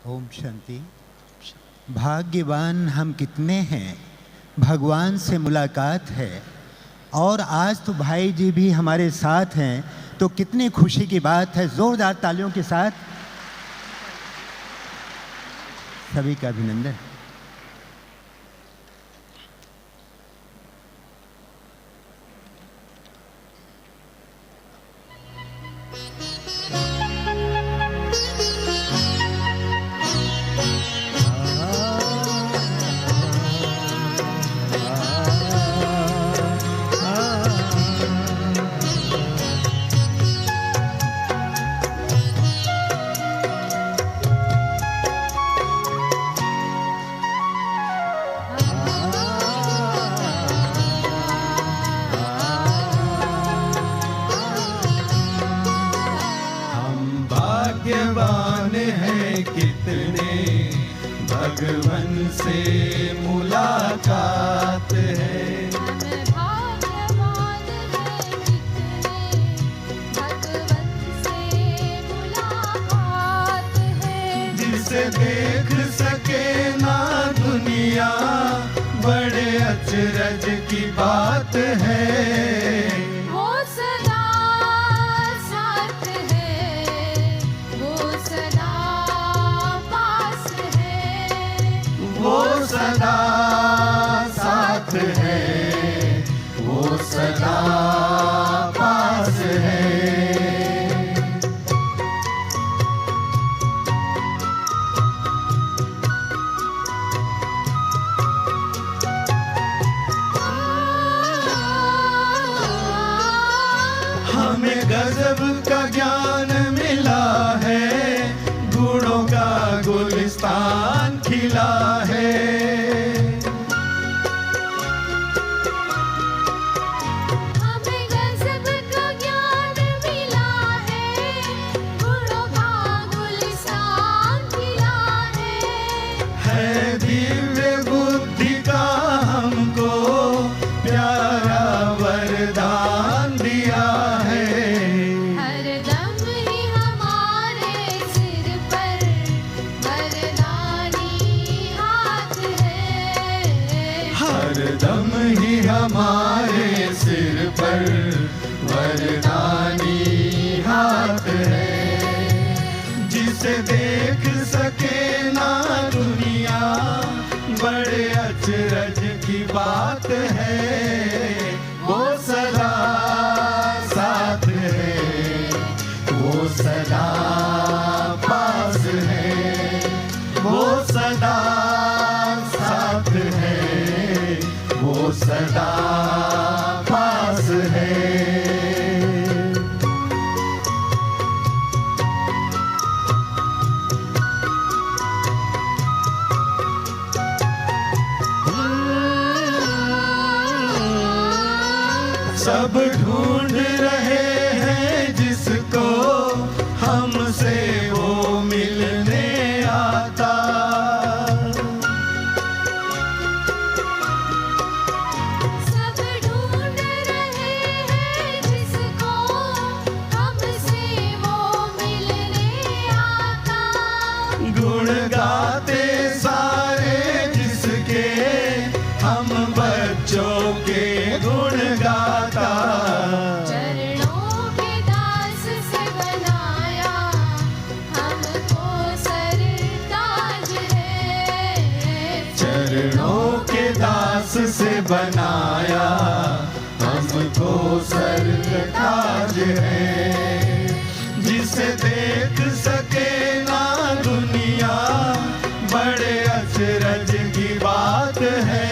ओम शांति। भाग्यवान हम कितने हैं, भगवान से मुलाकात है। और आज तो भाई जी भी हमारे साथ हैं, तो कितनी खुशी की बात है। जोरदार तालियों के साथ सभी का अभिनंदन। भाग्यवान है कितने, भगवन से मुलाकात है। भाग्यवान है कितने, भगवन से मुलाकात है। जिसे देख सके ना दुनिया, बड़े अचरज की बात है। वो सदा साथ है, वो सदा पास है। वो सदा साथ है, वो सदा पास है। हमें गजब का ज्ञान मिला है, गुणों का गुलिस्तान खिला है। हमें गजब का ज्ञान मिला है, गुणों का गुलिस्तान खिला है। दिव्य बुद्धि का हमको प्यारा वरदान दिया है। हरदम ही हमारे सिर पर वरदानी हाथ है। हरदम ही हमारे सिर पर वरदानी हाथ है। जिसे देख सके ना दुनिया, बड़े अचरज की बात है। वो सदा साथ है, वो सदा पास है। वो सदा साथ है, वो सदा पास है। सब ढूंढ रहे हैं जिसको, हमसे वो मिलने आता। सब ढूंढ रहे हैं जिसको, हमसे वो मिलने आता। गुण गाते सारे जिसके, हम बच्चों के गुण गाता। चरणों के दास से बनाया, हमको सरताज है। चरणों के दास से बनाया, हमको सरताज है। जिसे देख सके ना दुनिया, बड़े अचरज की बात है।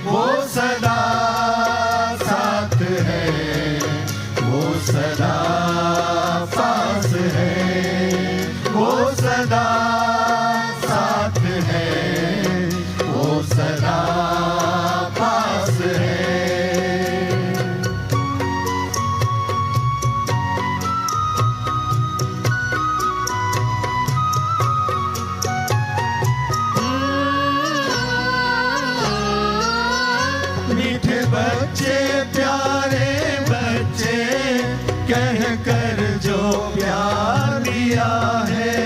वो सदा साथ है, वो सदा पास है। वो सदा साथ है, वो सदा पास है। मीठे बच्चे प्यारे बच्चे, कह कर जो प्यार दिया है।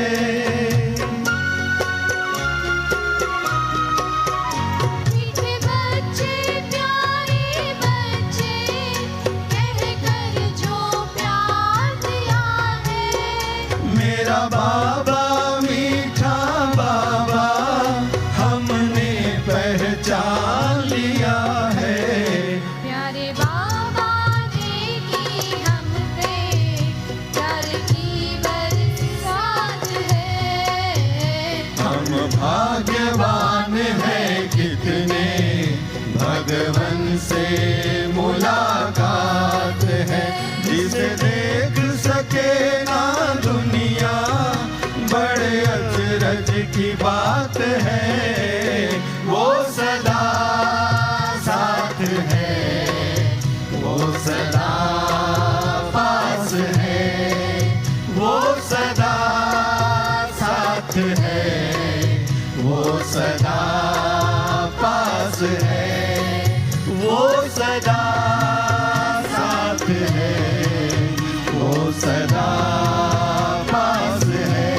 बाबा मीठा बाबा हमने पहचान लिया है। प्यारे बाबा जी की हम पे प्यार की बरसात है। हम भाग्यवान हैं कितने भगवन से मुलाकात है। जिसे देख सके ना दुनिया बड़े अचरज की बात है। वो सदा साथ है, वो सदा पास है, वो सदा साथ है, वो सदा पास है, वो सदा साथ है, वो सदा पास है,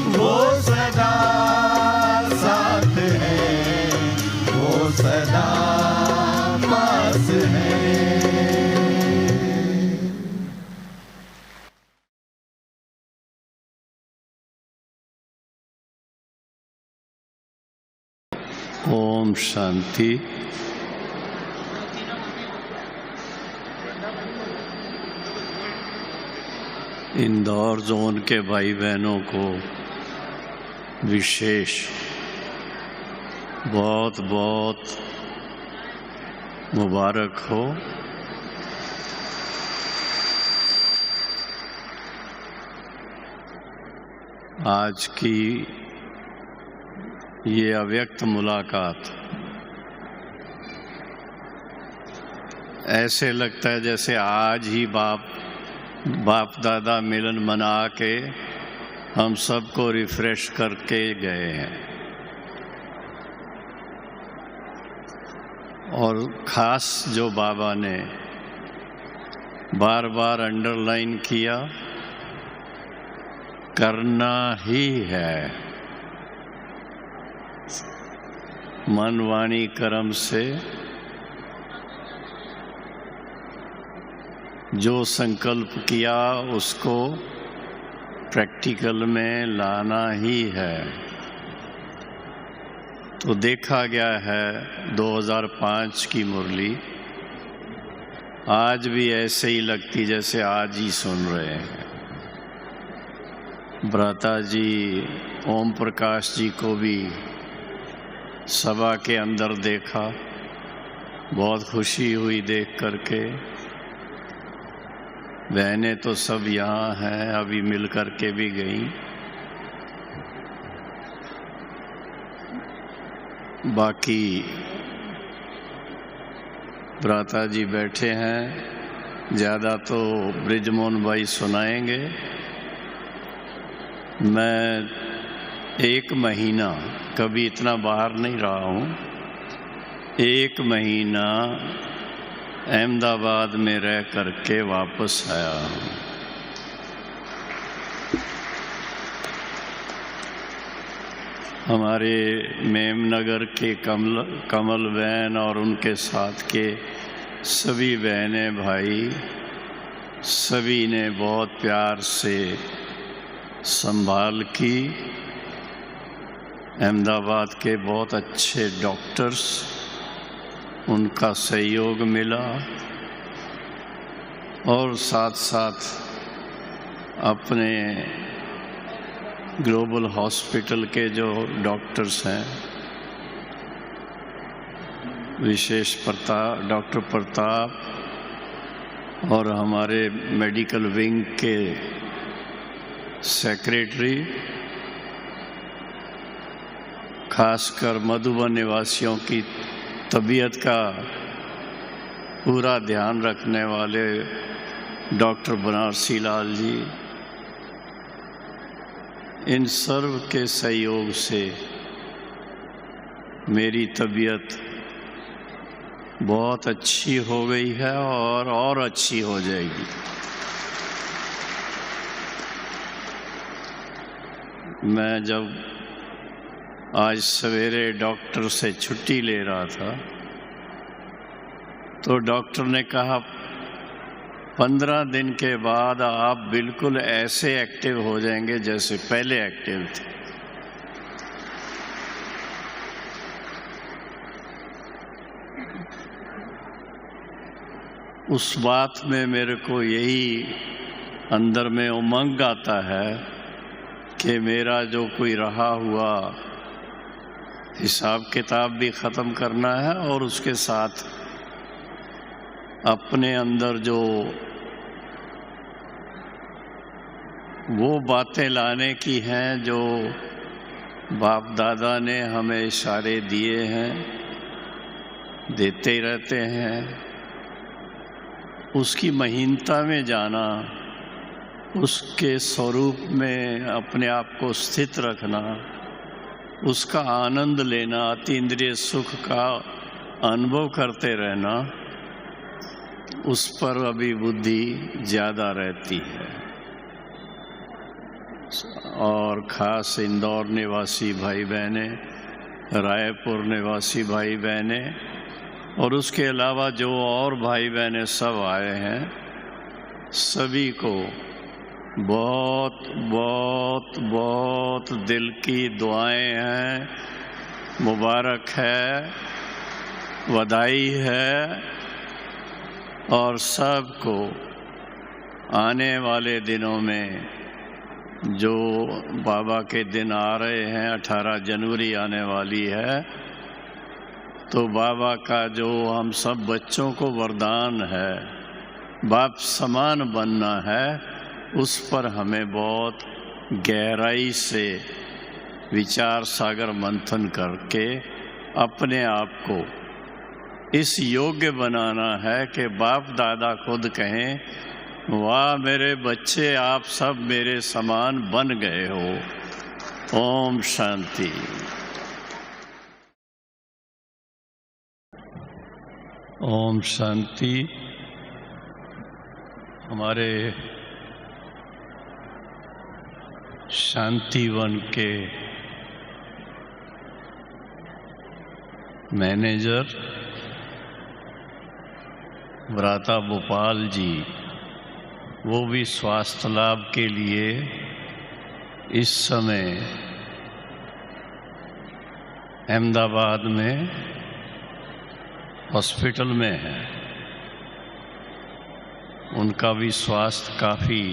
वो सदा साथ है, वो सदा पास है। ओम शांति। इंदौर जोन के भाई बहनों को विशेष बहुत बहुत मुबारक हो। आज की ये अव्यक्त मुलाकात ऐसे लगता है जैसे आज ही बाप दादा मिलन मना के हम सबको रिफ्रेश करके गए हैं। और ख़ास जो बाबा ने बार बार अंडरलाइन किया, करना ही है। मन वाणी कर्म से जो संकल्प किया उसको प्रैक्टिकल में लाना ही है। तो देखा गया है 2005 की मुरली आज भी ऐसे ही लगती जैसे आज ही सुन रहे हैं। भ्राता जी ओम प्रकाश जी को भी सभा के अंदर देखा, बहुत खुशी हुई देख करके। बहनें तो सब यहाँ हैं, अभी मिल करके भी गई। बाकी भ्राता जी बैठे हैं, ज़्यादा तो ब्रिजमोहन भाई सुनाएंगे। मैं 1 महीना कभी इतना बाहर नहीं रहा हूँ। 1 महीना अहमदाबाद में रह करके वापस आया हूँ। हमारे मेमनगर के कमल बहन और उनके साथ के सभी बहनें भाई सभी ने बहुत प्यार से संभाल की। अहमदाबाद के बहुत अच्छे डॉक्टर्स, उनका सहयोग मिला और साथ साथ अपने ग्लोबल हॉस्पिटल के जो डॉक्टर्स हैं, विशेष डॉक्टर प्रताप और हमारे मेडिकल विंग के सेक्रेटरी, खासकर मधुबन निवासियों की तबीयत का पूरा ध्यान रखने वाले डॉक्टर बनारसी लाल जी, इन सर्व के सहयोग से मेरी तबीयत बहुत अच्छी हो गई है और अच्छी हो जाएगी। मैं जब आज सवेरे डॉक्टर से छुट्टी ले रहा था तो डॉक्टर ने कहा 15 दिन के बाद आप बिल्कुल ऐसे एक्टिव हो जाएंगे जैसे पहले एक्टिव थे। उस बात में मेरे को यही अंदर में उमंग आता है कि मेरा जो कोई रहा हुआ हिसाब किताब भी ख़त्म करना है और उसके साथ अपने अंदर जो वो बातें लाने की हैं जो बाप दादा ने हमें इशारे दिए हैं, देते रहते हैं, उसकी महीनता में जाना, उसके स्वरूप में अपने आप को स्थित रखना, उसका आनंद लेना, अतीन्द्रिय सुख का अनुभव करते रहना, उस पर अभी बुद्धि ज़्यादा रहती है। और ख़ास इंदौर निवासी भाई बहनें, रायपुर निवासी भाई बहनें और उसके अलावा जो और भाई बहनें सब आए हैं, सभी को बहुत बहुत बहुत दिल की दुआएं हैं, मुबारक है, बधाई है। और सबको आने वाले दिनों में जो बाबा के दिन आ रहे हैं, 18 जनवरी आने वाली है, तो बाबा का जो हम सब बच्चों को वरदान है, बाप समान बनना है, उस पर हमें बहुत गहराई से विचार सागर मंथन करके अपने आप को इस योग्य बनाना है कि बाप दादा खुद कहें, वाह मेरे बच्चे, आप सब मेरे समान बन गए हो। ओम शांति। ओम शांति। हमारे शांतिवन के मैनेजर व्राता भोपाल जी, वो भी स्वास्थ्य लाभ के लिए इस समय अहमदाबाद में हॉस्पिटल में है। उनका भी स्वास्थ्य काफ़ी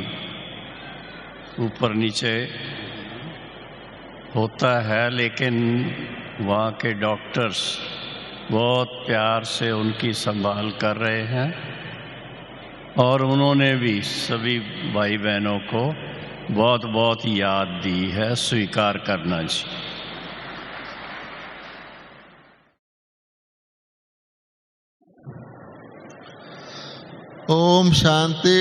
ऊपर नीचे होता है, लेकिन वहाँ के डॉक्टर्स बहुत प्यार से उनकी संभाल कर रहे हैं और उन्होंने भी सभी भाई बहनों को बहुत बहुत याद दी है, स्वीकार करना जी। ओम शांति।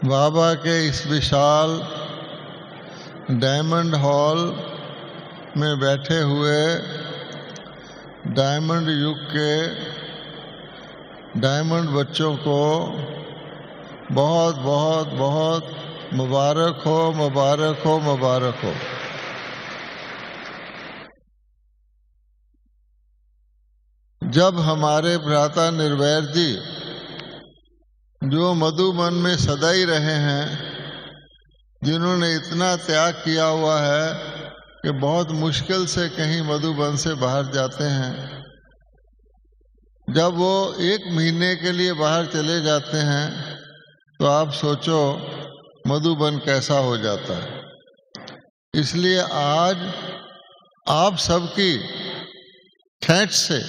बाबा के इस विशाल डायमंड हॉल में बैठे हुए डायमंड युग के डायमंड बच्चों को बहुत बहुत बहुत मुबारक हो, मुबारक हो, मुबारक हो। जब हमारे भ्राता निर्वैर जी, जो मधुबन में सदा ही रहे हैं, जिन्होंने इतना त्याग किया हुआ है कि बहुत मुश्किल से कहीं मधुबन से बाहर जाते हैं, जब वो 1 महीने के लिए बाहर चले जाते हैं तो आप सोचो मधुबन कैसा हो जाता है। इसलिए आज आप सबकी खेच से,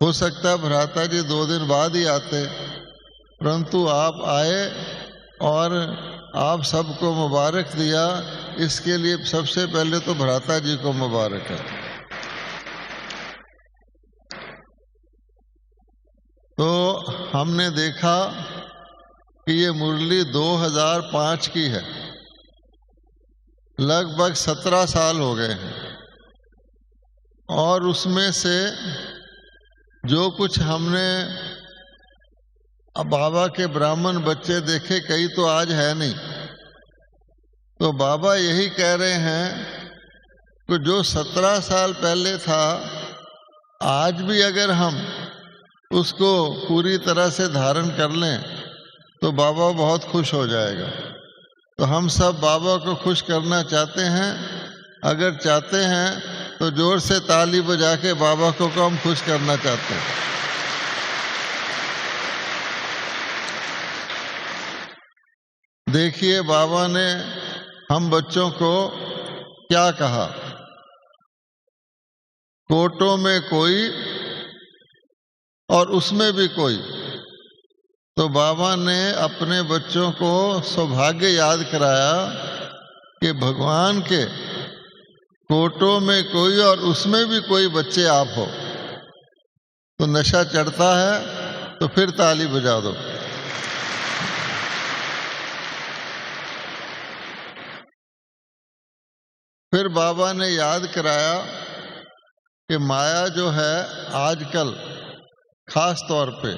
हो सकता है भ्राता जी 2 दिन बाद ही आते, परंतु आप आए और आप सबको मुबारक दिया। इसके लिए सबसे पहले तो भ्राता जी को मुबारक है। तो हमने देखा कि ये मुरली 2005 की है, लगभग 17 साल हो गए हैं, और उसमें से जो कुछ हमने अब बाबा के ब्राह्मण बच्चे देखे, कई तो आज है नहीं, तो बाबा यही कह रहे हैं कि जो 17 साल पहले था आज भी अगर हम उसको पूरी तरह से धारण कर लें तो बाबा बहुत खुश हो जाएगा। तो हम सब बाबा को खुश करना चाहते हैं। अगर चाहते हैं तो जोर से ताली बजा के बाबा को हम खुश करना चाहते हैं। देखिए बाबा ने हम बच्चों को क्या कहा, कोटों में कोई और उसमें भी कोई। तो बाबा ने अपने बच्चों को सौभाग्य याद कराया कि भगवान के कोटों में कोई और उसमें भी कोई बच्चे आप हो। तो नशा चढ़ता है तो फिर ताली बजा दो। फिर बाबा ने याद कराया कि माया जो है आजकल खास तौर पे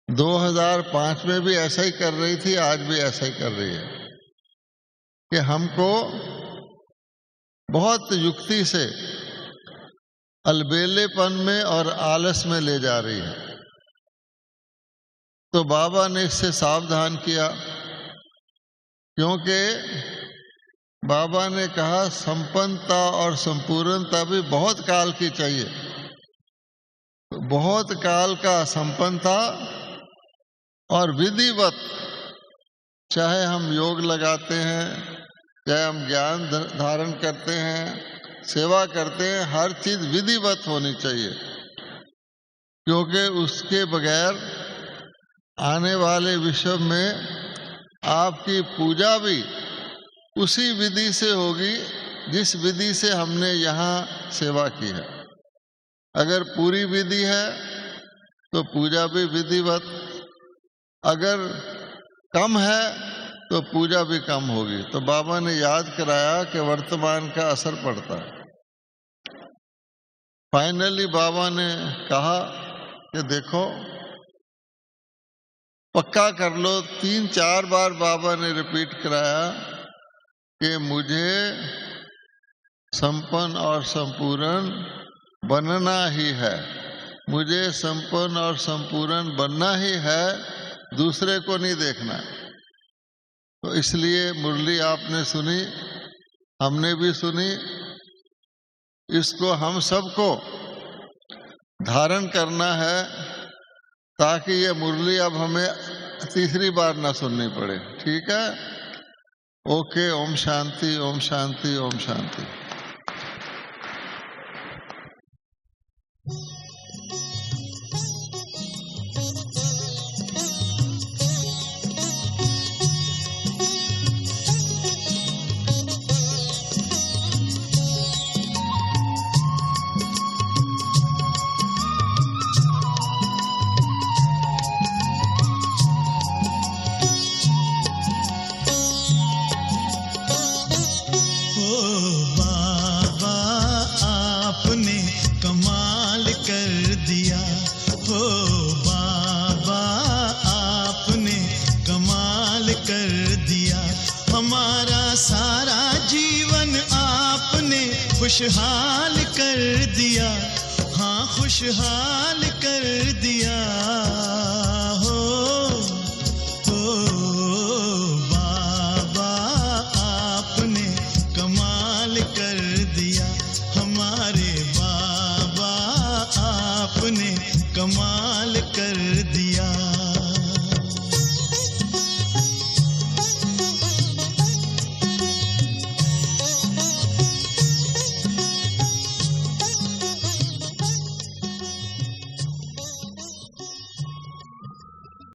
2005 में भी ऐसा ही कर रही थी, आज भी ऐसा ही कर रही है कि हमको बहुत युक्ति से अलबेलेपन में और आलस में ले जा रही है। तो बाबा ने इससे सावधान किया, क्योंकि बाबा ने कहा संपन्नता और संपूर्णता भी बहुत काल की चाहिए। तो बहुत काल का संपन्नता और विधिवत, चाहे हम योग लगाते हैं, चाहे हम ज्ञान धारण करते हैं, सेवा करते हैं, हर चीज विधिवत होनी चाहिए, क्योंकि उसके बगैर आने वाले विश्व में आपकी पूजा भी उसी विधि से होगी जिस विधि से हमने यहाँ सेवा की है। अगर पूरी विधि है तो पूजा भी विधिवत, अगर कम है तो पूजा भी कम होगी। तो बाबा ने याद कराया कि वर्तमान का असर पड़ता है। फाइनली बाबा ने कहा कि देखो पक्का कर लो। 3-4 बार बाबा ने रिपीट कराया कि मुझे संपन्न और संपूर्ण बनना ही है, मुझे संपन्न और संपूर्ण बनना ही है, दूसरे को नहीं देखना। तो इसलिए मुरली आपने सुनी, हमने भी सुनी, इसको हम सबको धारण करना है ताकि ये मुरली अब हमें तीसरी बार ना सुननी पड़े। ठीक है? ओके। ओम शांति, ओम शांति, ओम शांति। खुशहाल कर दिया, हाँ खुशहाल कर दिया।